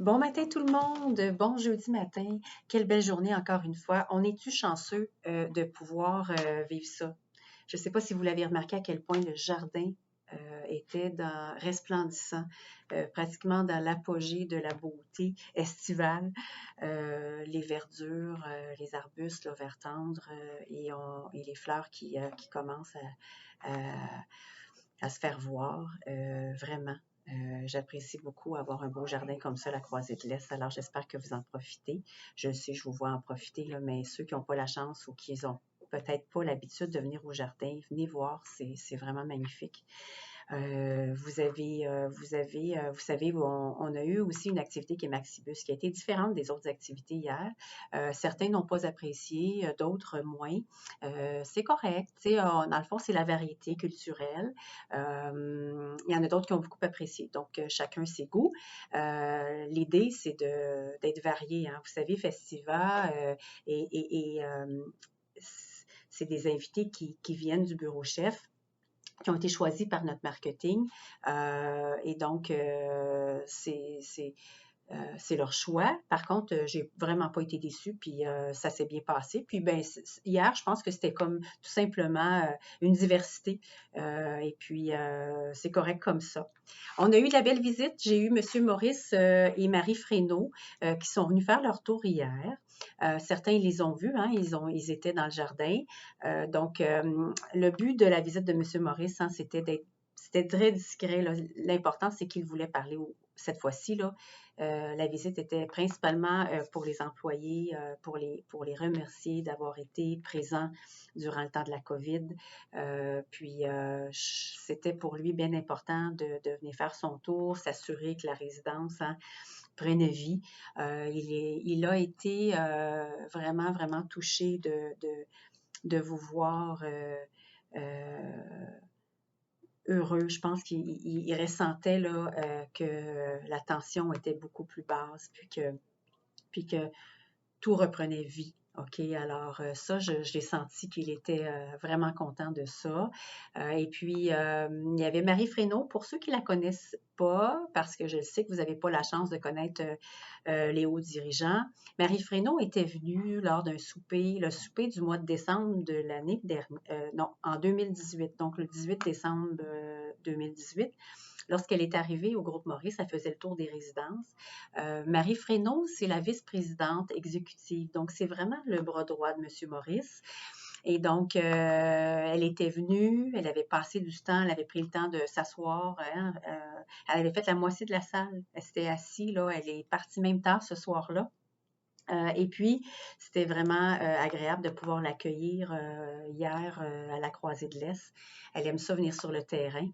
Bon matin tout le monde, bon jeudi matin. Quelle belle journée encore une fois. On est-tu chanceux de pouvoir vivre ça? Je ne sais pas si vous l'avez remarqué à quel point le jardin était resplendissant, pratiquement dans l'apogée de la beauté estivale. Les verdures, les arbustes là, vert tendre et les fleurs qui commencent à- à se faire voir, vraiment. J'apprécie beaucoup avoir un beau jardin comme ça, la Croisée de l'Est. Alors, j'espère que vous en profitez. Je sais, je vous vois en profiter, là, mais ceux qui n'ont pas la chance ou qui n'ont peut-être pas l'habitude de venir au jardin, venez voir, c'est vraiment magnifique. Vous savez, on a eu aussi une activité qui est Maxibus, qui a été différente des autres activités hier. Certains n'ont pas apprécié, d'autres moins. C'est correct, tu sais, dans le fond, c'est la variété culturelle. Il y en a d'autres qui ont beaucoup apprécié, donc chacun ses goûts. L'idée, c'est d'être varié, hein. Vous savez, Festiva c'est des invités qui viennent du bureau chef qui ont été choisis par notre marketing. Et donc, c'est leur choix. Par contre, j'ai vraiment pas été déçue, puis ça s'est bien passé. Puis ben hier, je pense que c'était comme tout simplement une diversité. Et puis c'est correct comme ça. On a eu de la belle visite. J'ai eu Monsieur Maurice et Marie Frénaud qui sont venus faire leur tour hier. Certains ils les ont vus, hein, ils étaient dans le jardin. Le but de la visite de Monsieur Maurice, hein, c'était très discret. L'important, c'est qu'il voulait parler cette fois-ci. Là, la visite était principalement pour les employés, pour les remercier d'avoir été présents durant le temps de la COVID. C'était pour lui bien important de venir faire son tour, s'assurer que la résidence, hein, prenait vie. Il a été vraiment, vraiment touché de vous voir heureux. Je pense qu'il ressentait là, que la tension était beaucoup plus basse, puis que tout reprenait vie. OK, alors ça, je l'ai senti qu'il était vraiment content de ça. Et puis, il y avait Marie Frénaud, pour ceux qui ne la connaissent pas, parce que je sais que vous n'avez pas la chance de connaître les hauts dirigeants. Marie Frénaud était venue lors d'un souper, le souper du mois de décembre de l'année dernière, non, en 2018, donc le 18 décembre 2018. Lorsqu'elle est arrivée au groupe Maurice, elle faisait le tour des résidences. Marie Frénaud, c'est la vice-présidente exécutive. Donc, c'est vraiment le bras droit de M. Maurice. Et donc, elle était venue, elle avait passé du temps, elle avait pris le temps de s'asseoir. Hein, elle avait fait la moitié de la salle. Elle s'était assise, là. Elle est partie même tard ce soir-là. Et puis, c'était vraiment agréable de pouvoir l'accueillir hier à la Croisée de l'Est. Elle aime ça venir sur le terrain.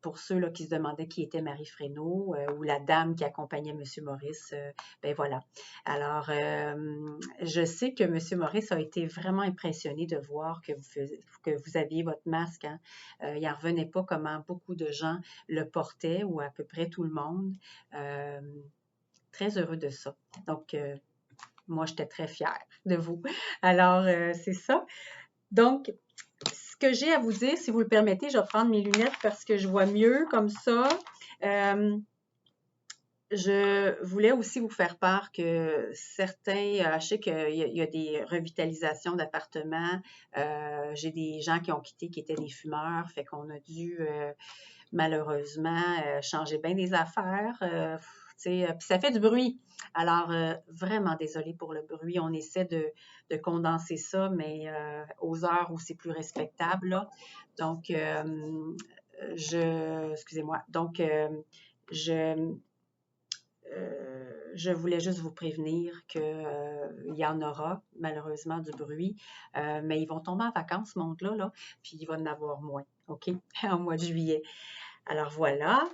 Pour ceux là, qui se demandaient qui était Marie Frénaud ou la dame qui accompagnait M. Maurice, ben voilà. Alors, je sais que M. Maurice a été vraiment impressionné de voir que vous aviez votre masque. Hein. Il n'en revenait pas comment beaucoup de gens le portaient ou à peu près tout le monde. Très heureux de ça. Donc, moi, j'étais très fière de vous. Alors, c'est ça. Donc, ce que j'ai à vous dire, si vous le permettez, je vais prendre mes lunettes parce que je vois mieux comme ça. Je voulais aussi vous faire part que certains, je sais qu'il y a des revitalisations d'appartements. J'ai des gens qui ont quitté qui étaient des fumeurs, fait qu'on a dû malheureusement changer bien des affaires. Puis ça fait du bruit. Alors, vraiment désolée pour le bruit. On essaie de condenser ça, mais aux heures où c'est plus respectable. Là. Donc, excusez-moi. Donc, je, je voulais juste vous prévenir qu'il y en aura malheureusement du bruit, mais ils vont tomber en vacances, ce monde-là, là, puis il va en avoir moins, OK, en mois de juillet. Alors voilà.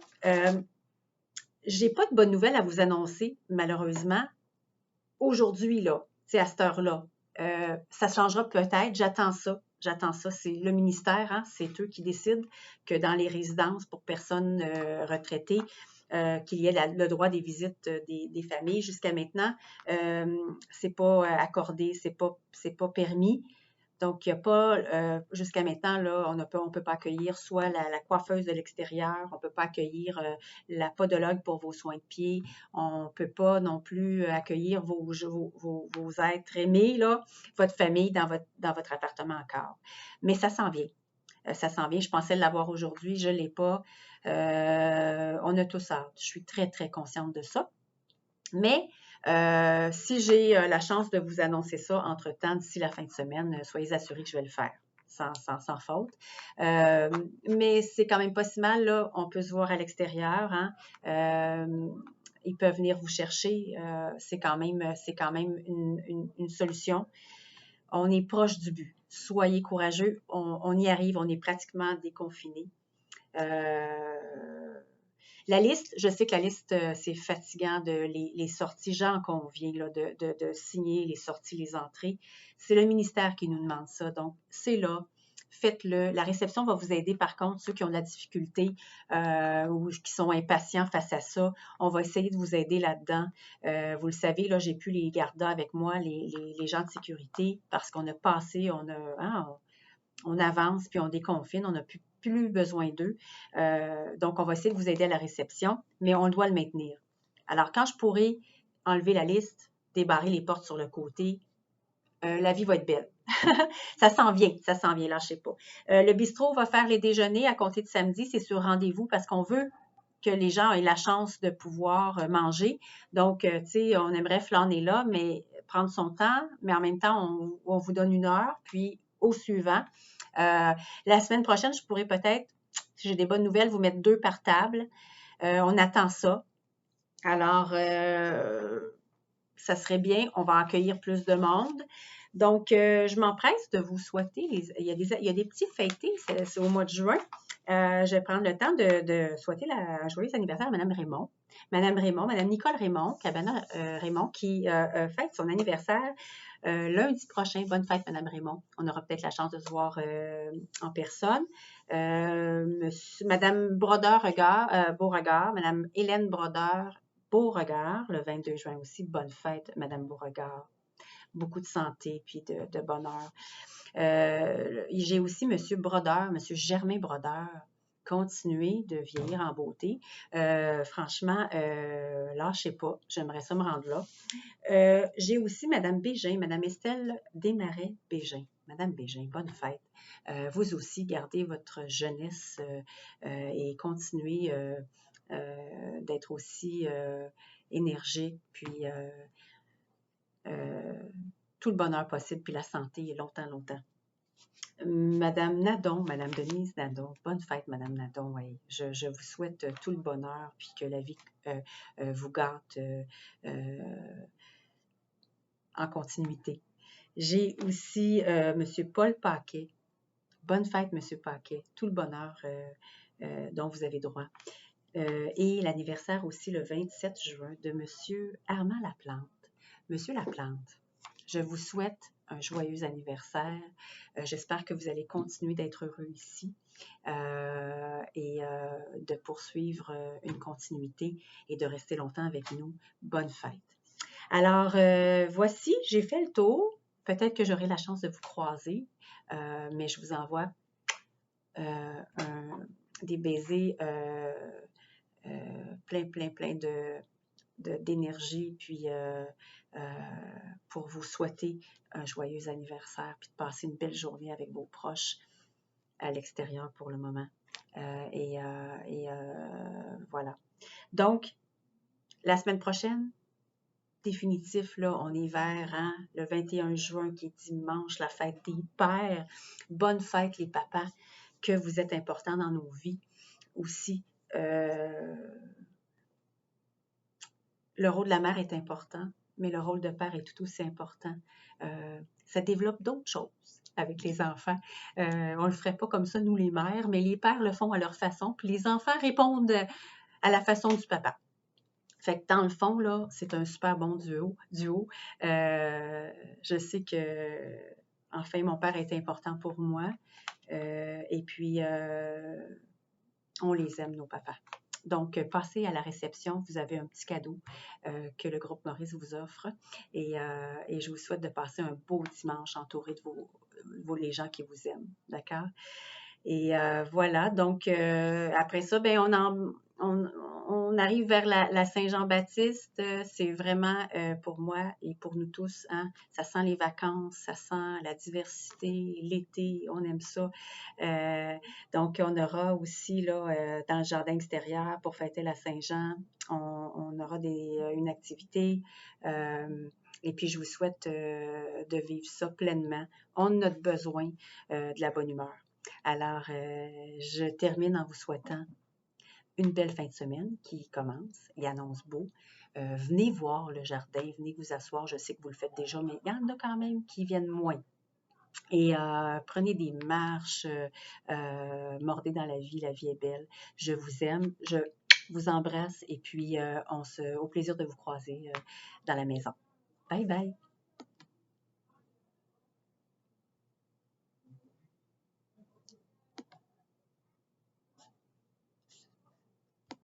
J'ai pas de bonnes nouvelles à vous annoncer, malheureusement, aujourd'hui, là, c'est à cette heure-là. Ça changera peut-être, j'attends ça. J'attends ça. C'est le ministère, hein, c'est eux qui décident que dans les résidences pour personnes retraitées, qu'il y ait le droit des visites des familles. Jusqu'à maintenant, c'est pas accordé, c'est pas permis. Donc, il n'y a pas, jusqu'à maintenant, là, on peut pas accueillir soit la coiffeuse de l'extérieur, on peut pas accueillir la podologue pour vos soins de pied, on peut pas non plus accueillir vos êtres aimés, là, votre famille dans votre appartement encore. Mais ça s'en vient. Ça s'en vient. Je pensais l'avoir aujourd'hui, je l'ai pas. On a tous hâte. Je suis très, très consciente de ça. Mais si j'ai la chance de vous annoncer ça entre-temps, d'ici la fin de semaine, soyez assurés que je vais le faire. Sans faute. Mais c'est quand même pas si mal, là. On peut se voir à l'extérieur, hein. Ils peuvent venir vous chercher. C'est quand même une solution. On est proche du but. Soyez courageux. On y arrive. On est pratiquement déconfinés. La liste, je sais que la liste, c'est fatigant de les sorties, j'en conviens, là, de signer les sorties, les entrées. C'est le ministère qui nous demande ça. Donc, c'est là. Faites-le. La réception va vous aider, par contre, ceux qui ont de la difficulté ou qui sont impatients face à ça. On va essayer de vous aider là-dedans. Vous le savez, là, j'ai pu les garder avec moi, les gens de sécurité, parce qu'on a passé, on avance, puis on déconfine, on n'a plus besoin d'eux. Donc, on va essayer de vous aider à la réception, mais on doit le maintenir. Alors, quand je pourrai enlever la liste, débarrer les portes sur le côté, la vie va être belle. Ça s'en vient, lâchez pas. Le bistrot va faire les déjeuners à compter de samedi, c'est sur rendez-vous parce qu'on veut que les gens aient la chance de pouvoir manger. Donc, tu sais, on aimerait flâner là, mais prendre son temps, mais en même temps, on vous donne 1 heure, puis au suivant. La semaine prochaine, je pourrais peut-être, si j'ai des bonnes nouvelles, vous mettre 2 par table. On attend ça. Alors, ça serait bien, on va accueillir plus de monde. Donc, je m'empresse de vous souhaiter, il y a des petits fêtés, c'est au mois de juin. Je vais prendre le temps de souhaiter la joyeuse anniversaire à Mme Raymond. Mme Nicole Raymond, Cabana Raymond, qui fête son anniversaire lundi prochain. Bonne fête, Mme Raymond. On aura peut-être la chance de se voir en personne. Mme Beauregard, Mme Hélène Brodeur, Beauregard, le 22 juin aussi. Bonne fête, Mme Beauregard. Beaucoup de santé puis de bonheur. J'ai aussi M. Brodeur, M. Germain Brodeur. Continuez de vieillir en beauté. Franchement, lâchez pas. J'aimerais ça me rendre là. J'ai aussi Mme Bégin, Mme Estelle Desmarais-Bégin. Mme Bégin, bonne fête. Vous aussi, gardez votre jeunesse et continuez d'être aussi énergique, puis tout le bonheur possible, puis la santé longtemps, longtemps. Madame Nadon, Madame Denise Nadon, bonne fête, Madame Nadon. Ouais. Je vous souhaite tout le bonheur, puis que la vie vous gâte en continuité. J'ai aussi Monsieur Paul Paquet. Bonne fête, Monsieur Paquet. Tout le bonheur dont vous avez droit. Et l'anniversaire aussi le 27 juin de Monsieur Armand Laplante. Monsieur Laplante, je vous souhaite un joyeux anniversaire. J'espère que vous allez continuer d'être heureux ici et de poursuivre une continuité et de rester longtemps avec nous. Bonne fête. Alors, voici, j'ai fait le tour. Peut-être que j'aurai la chance de vous croiser, mais je vous envoie des baisers plein d'énergie, puis pour vous souhaiter un joyeux anniversaire, puis de passer une belle journée avec vos proches à l'extérieur pour le moment. Voilà. Donc, la semaine prochaine, définitif, là, on est vers le 21 juin qui est dimanche, la fête des pères. Bonne fête les papas, que vous êtes importants dans nos vies aussi. Le rôle de la mère est important, mais le rôle de père est tout aussi important. Ça développe d'autres choses avec les enfants. On ne le ferait pas comme ça, nous les mères, mais les pères le font à leur façon, puis les enfants répondent à la façon du papa. Fait que dans le fond, là, c'est un super bon duo. Je sais que, enfin, mon père est important pour moi. Et puis, on les aime, nos papas. Donc, passez à la réception. Vous avez un petit cadeau que le groupe Maurice vous offre. Et je vous souhaite de passer un beau dimanche entouré les gens qui vous aiment, d'accord? Et voilà, donc après ça, ben on arrive vers la Saint-Jean-Baptiste. C'est vraiment pour moi et pour nous tous, hein, ça sent les vacances, ça sent la diversité, l'été, on aime ça. Donc, on aura aussi là, dans le jardin extérieur pour fêter la Saint-Jean, on aura une activité. Et puis, je vous souhaite de vivre ça pleinement. On a besoin de la bonne humeur. Alors, je termine en vous souhaitant une belle fin de semaine qui commence. Il annonce beau. Venez voir le jardin, venez vous asseoir. Je sais que vous le faites déjà, mais il y en a quand même qui viennent moins. Et prenez des marches, mordez dans la vie est belle. Je vous aime, je vous embrasse et puis au plaisir de vous croiser dans la maison. Bye bye!